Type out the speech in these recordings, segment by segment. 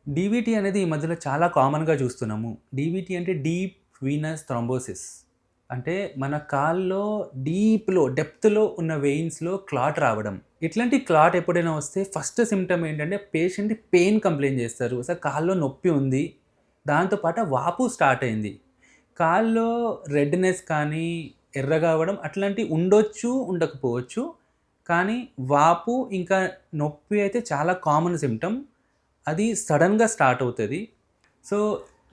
DVT అనేది ఈ మధ్యలో చాలా కామన్‌గా చూస్తున్నాము. డీవీటీ అంటే డీప్ వీనస్ థ్రోంబోసిస్. అంటే మన కాల్లో డెప్త్‌లో ఉన్న వెయిన్స్‌లో క్లాట్ రావడం. ఇట్లాంటి క్లాట్ ఎప్పుడైనా వస్తే ఫస్ట్ సింప్టమ్ ఏంటంటే పేషెంట్ పెయిన్ కంప్లెయింట్ చేస్తారు. అసలు కాల్లో నొప్పి ఉంది. దాంతో పాటు వాపు స్టార్ట్ అయింది. కాల్లో రెడ్‌నెస్ కానీ, ఎర్రగా అవ్వడం అట్లాంటివి ఉండొచ్చు, ఉండకపోవచ్చు. కానీ వాపు ఇంకా నొప్పి అయితే చాలా కామన్ సింప్టమ్. అది సడన్‌గా స్టార్ట్ అవుతది. సో,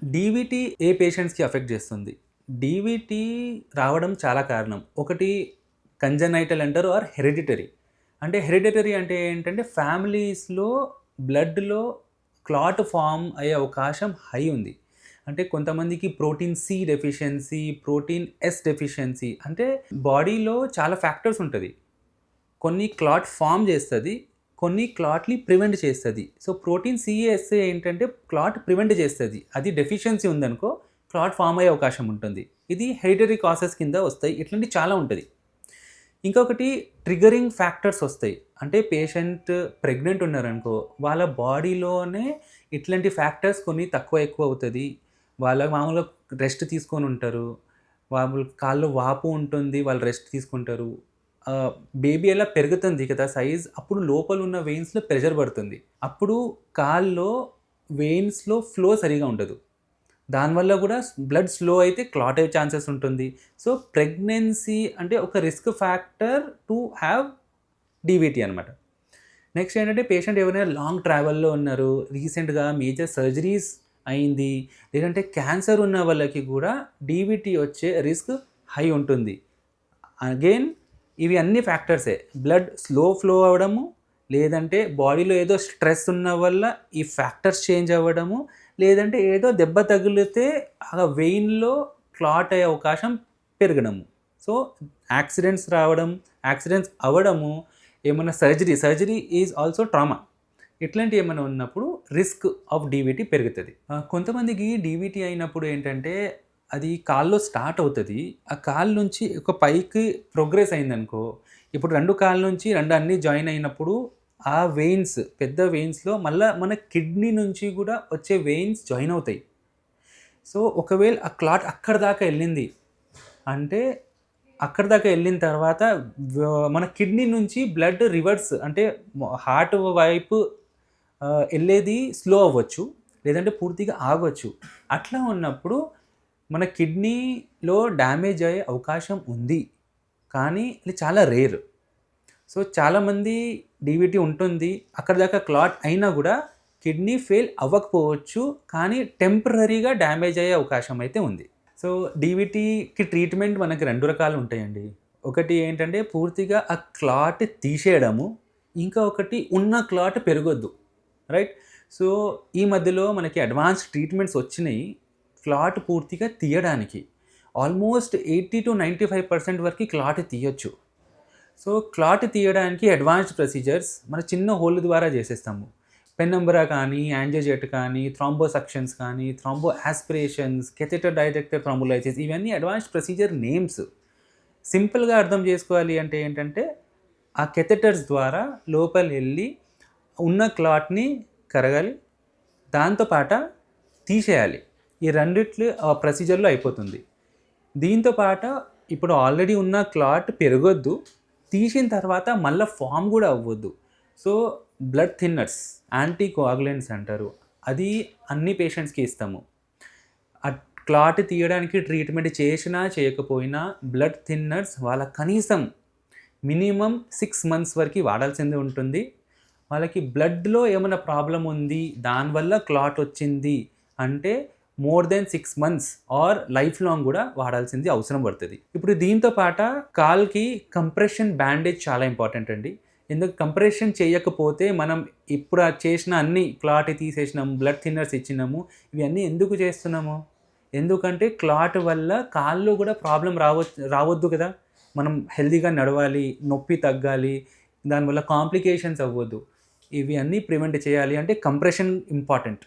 డీవీటీ ఏ పేషెంట్స్‌కి ఎఫెక్ట్ చేస్తుంది? డీవీటీ రావడం చాలా కారణం. ఒకటి కంజనైటల్ అంటారు ఆర్ హెరిడిటరీ. అంటే హెరిడిటరీ అంటే ఏంటంటే ఫ్యామిలీస్‌లో బ్లడ్‌లో క్లాట్ ఫార్మ్ అయ్యే అవకాశం హై ఉంది. అంటే కొంతమందికి protein C deficiency, protein S deficiency అంటే బాడీలో చాలా ఫ్యాక్టర్స్ ఉంటది. కొన్ని క్లాట్ ఫార్మ్ చేస్తది. కొన్ని క్లాట్‌ని ప్రివెంట్ చేస్తది. సో, ప్రోటీన్ సీఎస్ఏ ఏంటంటే క్లాట్ ప్రివెంట్ చేస్తది. అది డెఫిషియన్సీ ఉందనుకో క్లాట్ ఫార్మ్ అయ్యే అవకాశం ఉంటుంది. ఇది హెరిడిటరీ కాసెస్ కింద వస్తాయి. ఇట్లాంటివి చాలా ఉంటది. ఇంకొకటి ట్రిగ్గరింగ్ ఫ్యాక్టర్స్ వస్తాయి. అంటే పేషెంట్ ప్రెగ్నెంట్ ఉన్నారనుకో వాళ్ళ బాడీలోనే ఇట్లాంటి ఫ్యాక్టర్స్ కొన్ని తక్కువ ఎక్కువ అవుతది. వాళ్ళ మామూలుగా రెస్ట్ తీసుకొని ఉంటారు. వాళ్ళు కాళ్ళు వాపు ఉంటుంది. వాళ్ళు రెస్ట్ తీసుకుంటారు. బేబీ ఎలా పెరుగుతుంది కదా సైజ్. అప్పుడు లోపల ఉన్న వెయిన్స్‌లో ప్రెషర్ పడుతుంది. అప్పుడు కాల్లో వెయిన్స్‌లో ఫ్లో సరిగ్గా ఉండదు. దానివల్ల కూడా బ్లడ్ స్లో అయితే క్లాట్ అయ్యే ఛాన్సెస్ ఉంటుంది. సో, ప్రెగ్నెన్సీ అంటే ఒక risk factor to have DVT అనమాట. నెక్స్ట్ ఏంటంటే పేషెంట్ ఎవరైనా లాంగ్ ట్రావెల్‌లో ఉన్నారు. రీసెంట్‌గా మేజర్ సర్జరీస్ అయింది. లేదంటే క్యాన్సర్ ఉన్న వాళ్ళకి కూడా డీవీటీ వచ్చే రిస్క్ హై ఉంటుంది. అగైన్ ఇవి అన్ని ఫ్యాక్టర్సే. బ్లడ్ స్లో ఫ్లో అవ్వడము, లేదంటే బాడీలో ఏదో స్ట్రెస్ ఉన్న వల్ల ఈ ఫ్యాక్టర్స్ చేంజ్ అవ్వడము, లేదంటే ఏదో దెబ్బ తగిలితే ఆ వెయిన్‌లో క్లాట్ అయ్యే అవకాశం పెరగడము. సో, యాక్సిడెంట్స్ అవ్వడము, ఏమన్నా సర్జరీ ఈజ్ ఆల్సో ట్రామా. ఇట్లాంటివి ఏమైనా ఉన్నప్పుడు రిస్క్ ఆఫ్ డీవీటీ పెరుగుతది. కొంతమందికి డీవీటీ అయినప్పుడు ఏంటంటే అది కాల్లో స్టార్ట్ అవుతది. ఆ కాలు నుంచి ఒక పైకి ప్రోగ్రెస్ అయిందనుకో, ఇప్పుడు 2 కాళ్ళ నుంచి 2 అన్నీ జాయిన్ అయినప్పుడు ఆ వెయిన్స్ పెద్ద వెయిన్స్‌లో మళ్ళా మన కిడ్నీ నుంచి కూడా వచ్చే వెయిన్స్ జాయిన్ అవుతాయి. సో, ఒకవేళ ఆ క్లాట్ అక్కడి దాకా ఎళ్ళింది అంటే, అక్కడి దాకా ఎళ్ళిన తర్వాత మన కిడ్నీ నుంచి బ్లడ్ రివర్స్ అంటే హార్ట్ వైపు ఎళ్ళేది స్లో అవ్వచ్చు. లేదంటే పూర్తిగా ఆగొచ్చు. అట్లా ఉన్నప్పుడు మన కిడ్నీలో డ్యామేజ్ అయ్యే అవకాశం ఉంది. కానీ ఇది చాలా రేర్. సో, చాలామంది డీవీటీ ఉంటుంది. అక్కడి దాకా క్లాట్ అయినా గూడా కిడ్నీ ఫెయిల్ అవ్వకపోవచ్చు. కానీ టెంపరరీగా డ్యామేజ్ అయ్యే అవకాశం అయితే ఉంది. సో, డీవీటీకి ట్రీట్మెంట్ మనకి 2 రకాలు ఉంటాయండి. ఒకటి ఏంటంటే పూర్తిగా ఆ క్లాట్ తీసేయడము. ఇంకా ఒకటి ఉన్న క్లాట్ పెరగొద్దు. రైట్? సో, ఈ మధ్యలో మనకి అడ్వాన్స్డ్ ట్రీట్మెంట్స్ వచ్చినియి. క్లాట్ పూర్తిగా తీయడానికి. ఆల్మోస్ట్ 80-95% వరకి క్లాట్ తీయొచ్చు. సో, క్లాట్ తీయడానికి అడ్వాన్స్డ్ ప్రొసీజర్స్ మన చిన్న హోల్ ద్వారా చేసేస్తాము. పెనంబ్రా కానీ, యాంజియోజెట్ కానీ, థ్రాంబోసక్షన్స్ కానీ, థ్రాంబో యాస్పిరేషన్స్, కేథెటర్ డైరెక్టర్ థ్రాంబోలైసిస్ ఇవన్నీ అడ్వాన్స్డ్ ప్రొసీజర్ నేమ్స్. సింపుల్‌గా అర్థం చేసుకోవాలి అంటే ఏంటంటే, ఆ కేథెటర్స్ ద్వారా లోపలెళ్ళి ఉన్న క్లాట్‌ని కరగాలి. దాంతో పాట తీసేయాలి. ఈ రెండిట్లు ప్రొసీజర్‌లో అయిపోతుంది. దీంతో పాట ఇప్పుడు ఆల్రెడీ ఉన్న క్లాట్ పెరగొద్దు. తీసిన తర్వాత మళ్ళా ఫార్మ్ గూడా అవ్వొద్దు. So, blood thinners, anti coagulants అంటారు. అది అన్ని పేషెంట్స్‌కి ఇస్తాము. ఆ క్లాట్ తీయడానికి ట్రీట్మెంట్ చేసినా, చేయకపోయినా బ్లడ్ థిన్నర్స్ వాళ్ళ కనీసం మినిమమ్ 6 మంత్స్ వరకి వాడాల్సిందే ఉంటుంది. వాళ్ళకి బ్లడ్‌లో ఏమైనా ప్రాబ్లమ్ ఉంది, దానివల్ల క్లాట్ వచ్చింది అంటే more than 6 months or life long గూడా వాడాల్సింది అవసరం పడతది. ఇప్పుడు దీంతో పాట కాలుకి కంప్రెషన్ బ్యాండేజ్ చాలా ఇంపార్టెంట్ అండి. ఎందుకు కంప్రెషన్ చేయకపోతే మనం ఇప్పుడు చేసిన అన్ని క్లాట్ తీసేసినాము, బ్లడ్ థిన్నర్స్ ఇచ్చినాము. ఇవన్నీ ఎందుకు చేస్తున్నాము? ఎందుకంటే క్లాట్ వల్ల కాల్లో గూడా ప్రాబ్లమ్ రావొద్దు కదా! మనం హెల్తీగా నడవాలి, నొప్పి తగ్గాలి, దానివల్ల కాంప్లికేషన్స్ అవ్వొద్దు. ఇవి అన్నీ ప్రివెంట్ చేయాలి అంటే కంప్రెషన్ ఇంపార్టెంట్.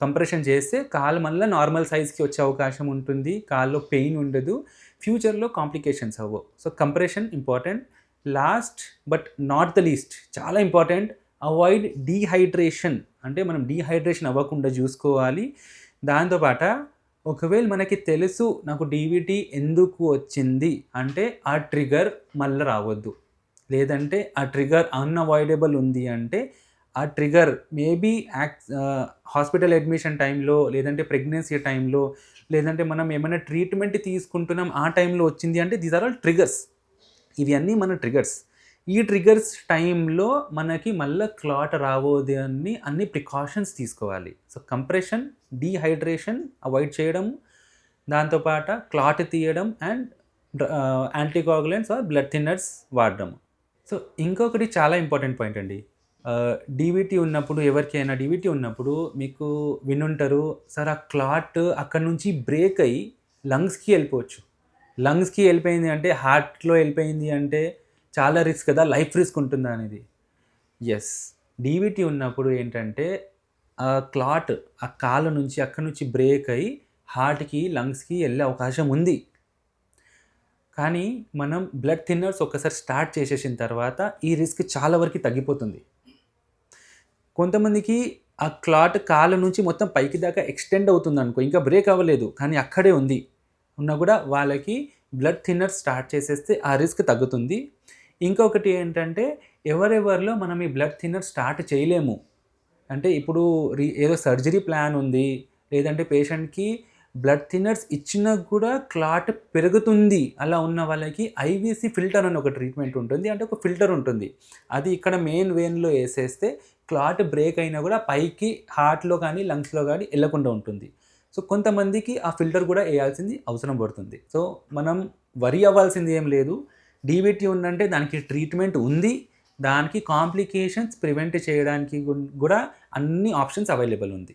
కంప్రెషన్ చేస్తే కాలు మళ్ళా నార్మల్ సైజ్‌కి వచ్చే అవకాశం ఉంటుంది. కాల్లో పెయిన్ ఉండదు. ఫ్యూచర్‌లో కాంప్లికేషన్స్ అవ్వవు. So, compression important. Last but not the least చాలా ఇంపార్టెంట్ అవాయిడ్ డీహైడ్రేషన్, అంటే మనం డీహైడ్రేషన్ అవ్వకుండా చూసుకోవాలి. దాంతోపాట ఒకవేళ మనకి తెలుసు నాకు డీవీటీ ఎందుకు వచ్చింది అంటే ఆ ట్రిగర్ మళ్ళీ రావద్దు. లేదంటే ఆ ట్రిగర్ అన్‌అవాయిడబుల్ ఉంది అంటే ఆ ట్రిగర్ మేబీ హాస్పిటల్ అడ్మిషన్ టైంలో, లేదంటే ప్రెగ్నెన్సీ టైంలో, లేదంటే మనం ఏమైనా ట్రీట్మెంట్ తీసుకుంటున్నాం ఆ టైంలో వచ్చింది అంటే దీస్ ఆర్ ఆల్ ట్రిగర్స్. ఇవి అన్నీ మన ట్రిగర్స్. ఈ ట్రిగర్స్ టైంలో మనకి మళ్ళా క్లాట్ రావద్దు అని అన్ని ప్రికాషన్స్ తీసుకోవాలి. సో కంప్రెషన్, డీహైడ్రేషన్ అవాయిడ్ చేయడం, దాంతోపాట క్లాట్ తీయడం and anticoagulants or blood thinners వాడడం. సో ఇంకొకటి చాలా ఇంపార్టెంట్ పాయింట్ అండి. డీవీటీ ఉన్నప్పుడు, ఎవరికైనా డీవీటీ ఉన్నప్పుడు మీకు వినుంటారు, సార్ ఆ క్లాట్ అక్కడి నుంచి బ్రేక్ అయ్యి లంగ్స్‌కి వెళ్ళిపోవచ్చు. లంగ్స్‌కి వెళ్ళిపోయింది అంటే, హార్ట్‌లో వెళ్ళిపోయింది అంటే చాలా రిస్క్ కదా! లైఫ్ రిస్క్ ఉంటుందా అనేది. యెస్. డీవీటీ ఉన్నప్పుడు ఏంటంటే క్లాట్ ఆ కాళ్ళ నుంచి అక్కడి నుంచి బ్రేక్ అయ్యి హార్ట్‌కి, లంగ్స్‌కి వెళ్ళే అవకాశం ఉంది. కానీ మనం బ్లడ్ థిన్నర్స్ ఒక్కసారి స్టార్ట్ చేసేసిన తర్వాత ఈ రిస్క్ చాలా వరకు తగ్గిపోతుంది. కొంతమందికి ఆ క్లాట్ కాళ్ళ నుంచి మొత్తం పైకి దాకా ఎక్స్టెండ్ అవుతుందనుకో, ఇంకా బ్రేక్ అవ్వలేదు కానీ అక్కడే ఉంది. ఉన్నా కూడా వాళ్ళకి బ్లడ్ థిన్నర్ స్టార్ట్ చేసేస్తే ఆ రిస్క్ తగ్గుతుంది. ఇంకొకటి ఏంటంటే ఎవరెవరిలో మనం ఈ బ్లడ్ థిన్నర్ స్టార్ట్ చేయలేము. అంటే ఇప్పుడు ఏదో సర్జరీ ప్లాన్ ఉంది, లేదంటే పేషెంట్‌కి బ్లడ్ థిన్నర్స్ ఇచ్చినా కూడా క్లాట్ పెరుగుతుంది. అలా ఉన్న వాళ్ళకి ఐవీసీ ఫిల్టర్ అని ఒక ట్రీట్మెంట్ ఉంటుంది. అంటే ఒక ఫిల్టర్ ఉంటుంది. అది ఇక్కడ మెయిన్ వెయిన్‌లో ఏసేస్తే క్లాట్ బ్రేక్ అయినా కూడా పైకి హార్ట్‌లో కానీ, లంగ్స్‌లో కానీ ఎళ్ళకుండా ఉంటుంది. సో కొంతమందికి ఆ ఫిల్టర్ కూడా ఏయాల్సింది అవసరం పడుతుంది. సో మనం వరీ అవ్వాల్సింది ఏం లేదు. డీవీటీ ఉందంటే దానికి ట్రీట్మెంట్ ఉంది. దానికి కాంప్లికేషన్స్ ప్రివెంట్ చేయడానికి కూడా అన్ని ఆప్షన్స్ అవైలబుల్ ఉంది.